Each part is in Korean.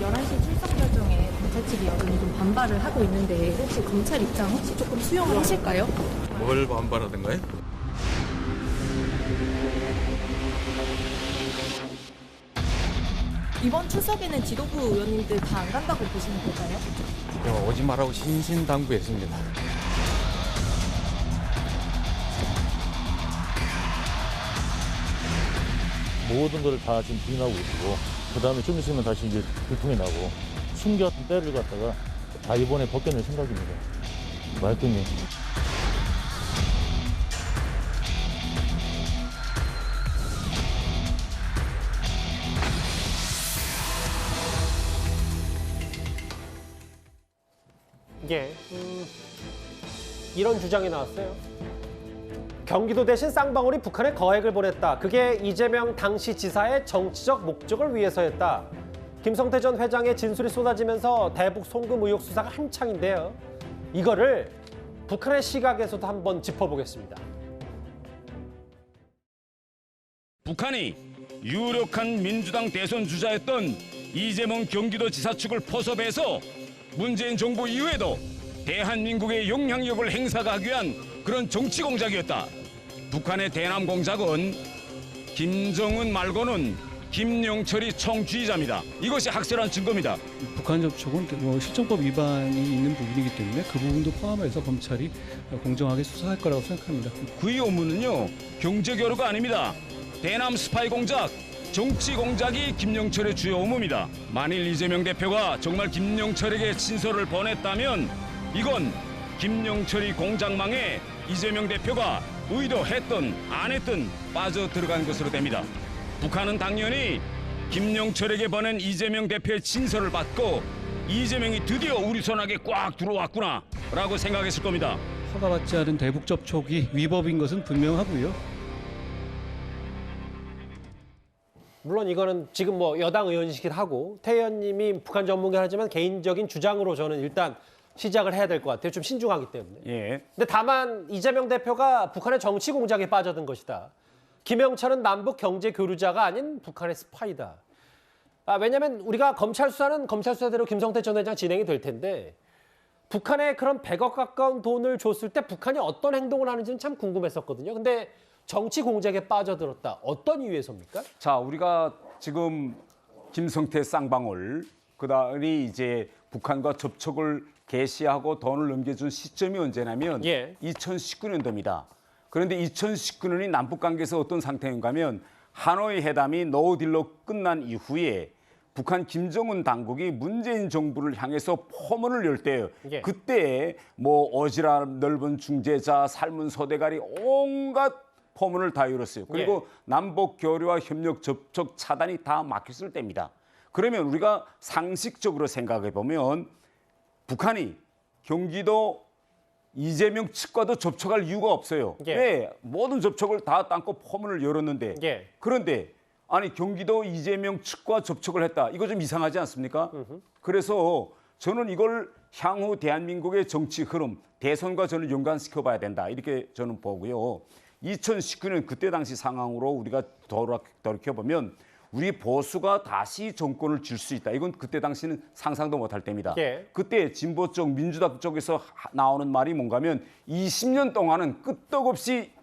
11시 출석 결정에 검찰 측이 여전히 좀 반발을 하고 있는데 혹시 검찰 입장 혹시 조금 수용을 하실까요? 뭘 반발하던가요? 이번 출석에는 지도부 의원님들 다 안 간다고 보시는 걸까요? 오지 말라고 신신당부했습니다. 모든 것을 다 지금 부인하고 계시고 그다음에 좀 있으면 다시 이제 들통이 나고 숨겨왔던 때를 갖다가 다 이번에 벗겨낼 생각입니다. 말끔히. 예, 이런 주장이 나왔어요. 경기도 대신 쌍방울이 북한에 거액을 보냈다. 그게 이재명 당시 지사의 정치적 목적을 위해서였다. 김성태 전 회장의 진술이 쏟아지면서 대북 송금 의혹 수사가 한창인데요. 이거를 북한의 시각에서도 한번 짚어보겠습니다. 북한이 유력한 민주당 대선 주자였던 이재명 경기도지사 측을 포섭해서 문재인 정부 이후에도 대한민국의 영향력을 행사하기 위한 그런 정치 공작이었다. 북한의 대남 공작은 김정은 말고는 김영철이 총지휘자입니다. 이것이 확실한 증거입니다. 북한 접촉은 실정법 위반이 있는 부분이기 때문에 그 부분도 포함해서 검찰이 공정하게 수사할 거라고 생각합니다. 그의 업무는요, 경제 교류가 아닙니다. 대남 스파이 공작, 정치 공작이 김영철의 주요 업무입니다. 만일 이재명 대표가 정말 김영철에게 친서를 보냈다면 이건 김영철이 공작망에 이재명 대표가 의도했든 안 했든 빠져들어간 것으로 됩니다. 북한은 당연히 김영철에게 보낸 이재명 대표의 친서를 받고 이재명이 드디어 우리 손아귀에 꽉 들어왔구나 라고 생각했을 겁니다. 허가받지 않은 대북 접촉이 위법인 것은 분명하고요. 물론 이거는 지금 뭐 여당 의원이시긴 하고 태 의원님이 북한 전문가 하지만 개인적인 주장으로 저는 일단 시작을 해야 될 것 같아요. 좀 신중하기 때문에. 예. 근데 다만 이재명 대표가 북한의 정치 공작에 빠져든 것이다. 김영철은 남북 경제 교류자가 아닌 북한의 스파이다. 왜냐하면 우리가 검찰 수사는 검찰 수사대로 김성태 전 회장 진행이 될 텐데 북한에 그런 100억 가까운 돈을 줬을 때 북한이 어떤 행동을 하는지는 참 궁금했었거든요. 근데 정치 공작에 빠져들었다. 어떤 이유에서입니까? 자, 우리가 지금 김성태 쌍방울 그다음에 이제 북한과 접촉을 개시하고 돈을 넘겨준 시점이 언제냐면 2019년도입니다. 그런데 2019년이 남북 관계에서 어떤 상태인가 하면 하노이 회담이 노딜로 끝난 이후에 북한 김정은 당국이 문재인 정부를 향해서 포문을 열 때예요. 그때 뭐 오지랖 넓은 중재자, 삶은 소대가리 온갖 포문을 다 열었어요. 그리고 남북 교류와 협력 접촉 차단이 다 막혔을 때입니다. 그러면 우리가 상식적으로 생각해 보면 북한이 경기도 이재명 측과도 접촉할 이유가 없어요. 왜? 모든 접촉을 다 땅고 포문을 열었는데 그런데 아니 경기도 이재명 측과 접촉을 했다. 이거 좀 이상하지 않습니까? 그래서 저는 이걸 향후 대한민국의 정치 흐름, 대선과 저는 연관시켜 봐야 된다. 이렇게 저는 보고요. 2019년 그때 당시 상황으로 우리가 돌이켜보면 우리 보수가 다시 정권을 줄 수 있다. 이건 그때 당시는 상상도 못할 때입니다. 그때 진보 쪽, 민주당 쪽에서 나오는 말이 뭔가 하면 20년 동안은 끄떡없이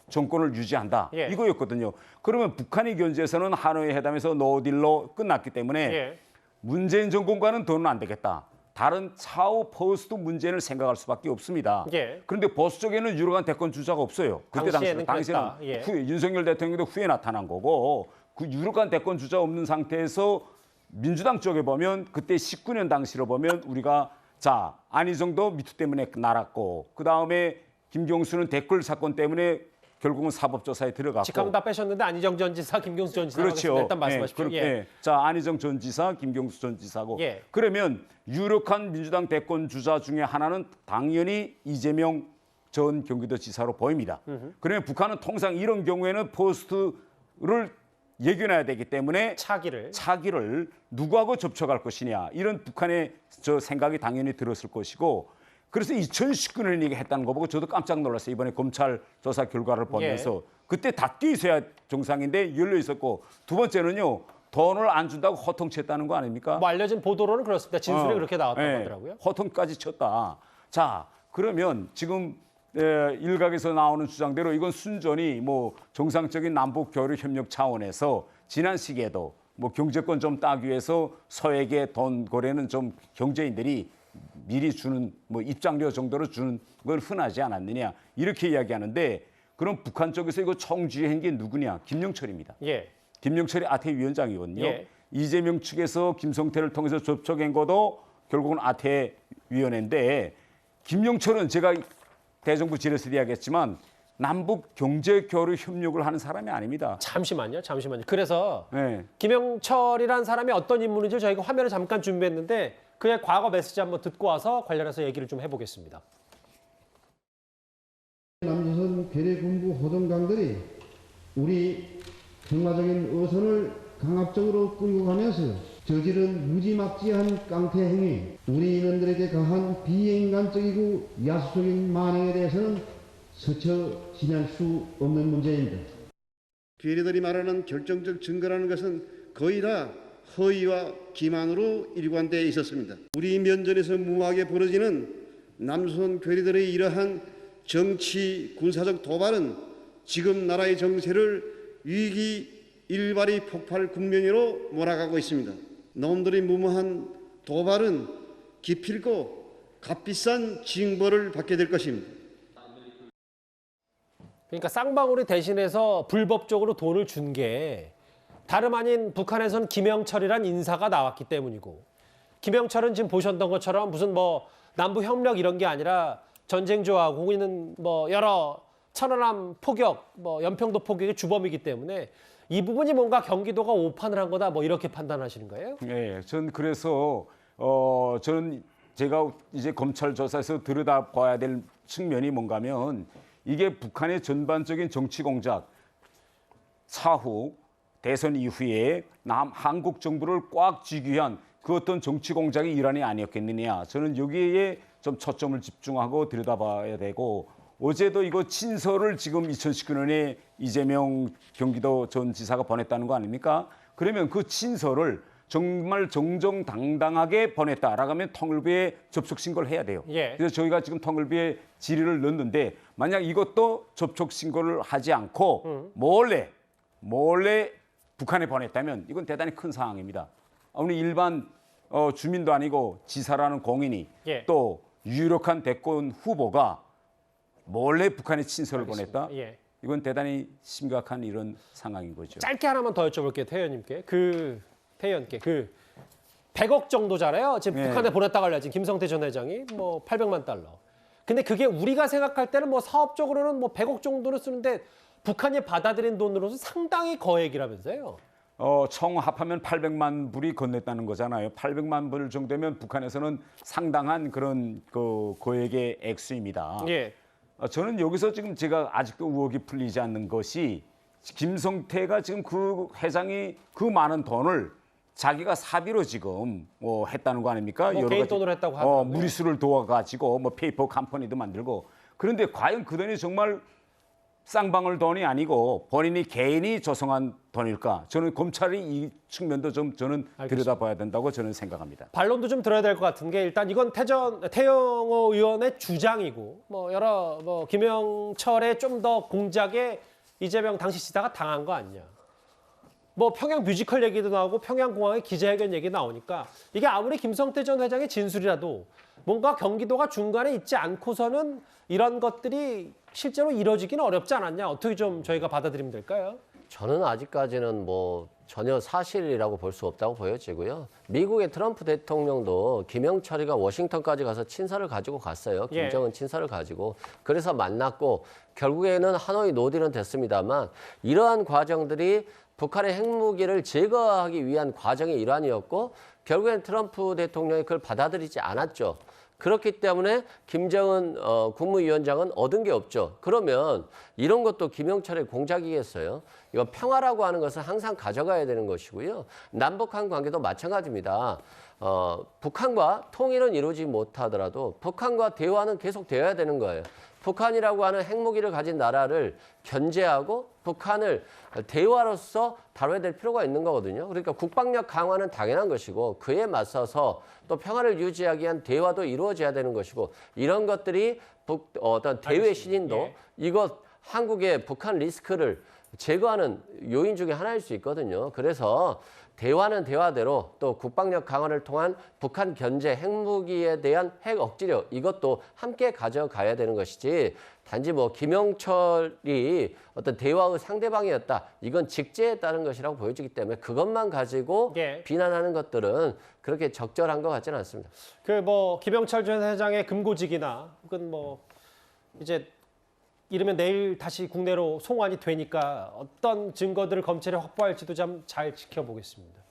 정권을 유지한다. 이거였거든요. 그러면 북한의 견제에서는 하노이 회담에서 노딜로 끝났기 때문에 문재인 정권과는 더는 안 되겠다. 다른 차후 포스트 문재인을 생각할 수밖에 없습니다. 그런데 보수 쪽에는 유력한 대권 주자가 없어요. 그때 당시에는 후에 윤석열 대통령도 후에 나타난 거고 그 유력한 대권 주자 없는 상태에서 민주당 쪽에 보면 그때 19년 당시로 보면 우리가 자 안희정도 미투 때문에 날았고 그 다음에 김경수는 댓글 사건 때문에 결국은 사법조사에 들어갔고 직함 다 빼셨는데 안희정 전 지사, 김경수 전 지사 일단 말씀하십시오. 자 안희정 전 지사, 김경수 전 지사고 그러면 유력한 민주당 대권 주자 중에 하나는 당연히 이재명 전 경기도지사로 보입니다. 그러면 북한은 통상 이런 경우에는 포스트를 예견해야 되기 때문에 차기를 누구하고 접촉할 것이냐 이런 북한의 저 생각이 당연히 들었을 것이고 그래서 2019년에 이게 했다는 거 보고 저도 깜짝 놀랐어요. 이번에 검찰 조사 결과를 보면서 그때 닫혀 있어야 정상인데 열려 있었고 두 번째는요. 돈을 안 준다고 허통쳤다는 거 아닙니까? 뭐 알려진 보도로는 그렇습니다. 진술이 그렇게 나왔다고 하더라고요. 허통까지 쳤다. 자, 그러면 지금 일각에서 나오는 주장대로 이건 순전히 뭐 정상적인 남북 교류 협력 차원에서 지난 시기에도 뭐 경제권 좀 따기 위해서 서에게 돈 거래는 좀 경제인들이 미리 주는 뭐 입장료 정도로 주는 건 흔하지 않았느냐 이렇게 이야기하는데 그럼 북한 쪽에서 이거 총쥐한 게 누구냐? 김영철입니다. 예. 김영철이 아태 위원장이거든요. 예. 이재명 측에서 김성태를 통해서 접촉한 것도 결국은 아태 위원회인데 김영철은 제가 대정부 질에서 이야기했지만 남북 경제 교류 협력을 하는 사람이 아닙니다. 잠시만요. 그래서 네. 김영철이라는 사람이 어떤 인물인지 저희가 화면을 잠깐 준비했는데 그의 과거 메시지 한번 듣고 와서 관련해서 얘기를 좀 해보겠습니다. 남조선 괴뢰군부 호동강들이 우리 평화적인 어선을 강압적으로 끌고 가면서 저지른 무지막지한 깡패 행위, 우리 인원들에게 가한 비인간적이고 야수적인 만행에 대해서는 스쳐 지날 수 없는 문제입니다. 괴뢰들이 말하는 결정적 증거라는 것은 거의 다 허위와 기만으로 일관되어 있었습니다. 우리 면전에서 무모하게 벌어지는 남조선 괴뢰들의 이러한 정치 군사적 도발은 지금 나라의 정세를 위기 일발이 폭발 국면으로 몰아가고 있습니다. 놈들의 무모한 도발은 기필코 값비싼 징벌을 받게 될 것입니다. 그러니까 쌍방울이 대신해서 불법적으로 돈을 준 게 다름 아닌 북한에선 김영철이란 인사가 나왔기 때문이고 김영철은 지금 보셨던 것처럼 무슨 뭐 남북 협력 이런 게 아니라 전쟁 좋아하고 혹은 뭐 여러 천안함 포격, 뭐 연평도 포격의 주범이기 때문에 이 부분이 뭔가 경기도가 오판을 한 거다 뭐 이렇게 판단하시는 거예요? 네, 전 그래서 저는 제가 이제 검찰 조사에서 들여다봐야 될 측면이 뭔가면 이게 북한의 전반적인 정치 공작 사후 대선 이후에 한국 정부를 꽉 쥐기 위한 그 어떤 정치 공작의 일환이 아니었겠느냐. 저는 여기에 좀 초점을 집중하고 들여다봐야 되고 어제도 이거 친서를 지금 2019년에 이재명 경기도 전 지사가 보냈다는 거 아닙니까? 그러면 그 친서를 정말 정정당당하게 보냈다라고 하면 통일부에 접촉 신고를 해야 돼요. 예. 그래서 저희가 지금 통일부에 질의를 넣었는데 만약 이것도 접촉 신고를 하지 않고 몰래 북한에 보냈다면 이건 대단히 큰 상황입니다. 우리 일반 주민도 아니고 지사라는 공인이 예. 또 유력한 대권 후보가 몰래 북한에 친서를 보냈다? 예. 이건 대단히 심각한 이런 상황인 거죠. 짧게 하나만 더 여쭤볼게요, 태 의원님께. 태의원께 100억 정도잖아요. 지금 네. 북한에 보냈다고 알려진 김성태 전 회장이 뭐 800만 달러. 근데 그게 우리가 생각할 때는 뭐 사업적으로는 뭐 100억 정도를 쓰는데 북한이 받아들인 돈으로서 상당히 거액이라면서요. 총 합하면 800만 불이 건넸다는 거잖아요. 800만 불 정도면 북한에서는 상당한 그런 거액의 액수입니다. 예. 저는 여기서 지금 제가 아직도 의혹이 풀리지 않는 것이 김성태가 지금 그 회장이 그 많은 돈을 자기가 사비로 지금 했다는 거 아닙니까? 뭐 개인 돈으로 했다고 하더라고요. 무리수를 도와가지고 뭐 페이퍼 컴퍼니도 만들고 그런데 과연 그 돈이 정말 쌍방울 돈이 아니고 본인이 개인이 조성한 돈일까? 저는 검찰이 이 측면도 좀 저는 들여다봐야 된다고 저는 생각합니다. 반론도 좀 들어야 될 것 같은 게 일단 이건 태영호 의원의 주장이고 뭐 여러 김영철의 좀 더 공작에 이재명 당시 지사가 당한 거 아니냐. 뭐 평양 뮤지컬 얘기도 나오고 평양공항의 기자회견 얘기 나오니까 이게 아무리 김성태 전 회장의 진술이라도 뭔가 경기도가 중간에 있지 않고서는 이런 것들이 실제로 이뤄지기는 어렵지 않았냐. 어떻게 좀 저희가 받아들이면 될까요? 저는 아직까지는 뭐 전혀 사실이라고 볼 수 없다고 보여지고요. 미국의 트럼프 대통령도 김영철이가 워싱턴까지 가서 친서를 가지고 갔어요. 김정은 친서를 가지고. 그래서 만났고 결국에는 하노이 노딜은 됐습니다만 이러한 과정들이 북한의 핵무기를 제거하기 위한 과정의 일환이었고 결국엔 트럼프 대통령이 그걸 받아들이지 않았죠. 그렇기 때문에 김정은 국무위원장은 얻은 게 없죠. 그러면 이런 것도 김영철의 공작이겠어요? 이거 평화라고 하는 것은 항상 가져가야 되는 것이고요. 남북한 관계도 마찬가지입니다. 북한과 통일은 이루지 못하더라도 북한과 대화는 계속 되어야 되는 거예요. 북한이라고 하는 핵무기를 가진 나라를 견제하고 북한을 대화로서 다뤄야 될 필요가 있는 거거든요. 그러니까 국방력 강화는 당연한 것이고 그에 맞서서 또 평화를 유지하기 위한 대화도 이루어져야 되는 것이고 이런 것들이 어떤 대외 신인도 이것 한국의 북한 리스크를 제거하는 요인 중에 하나일 수 있거든요. 그래서 대화는 대화대로 또 국방력 강화를 통한 북한 견제, 핵무기에 대한 핵 억지력 이것도 함께 가져가야 되는 것이지 단지 뭐 김영철이 어떤 대화의 상대방이었다. 이건 직제에 따른 것이라고 보여지기 때문에 그것만 가지고 비난하는 것들은 그렇게 적절한 것 같지는 않습니다. 그 뭐 김영철 전 회장의 금고직이나 혹은 뭐 이제 이러면 내일 다시 국내로 송환이 되니까 어떤 증거들을 검찰이 확보할지도 좀 잘 지켜보겠습니다.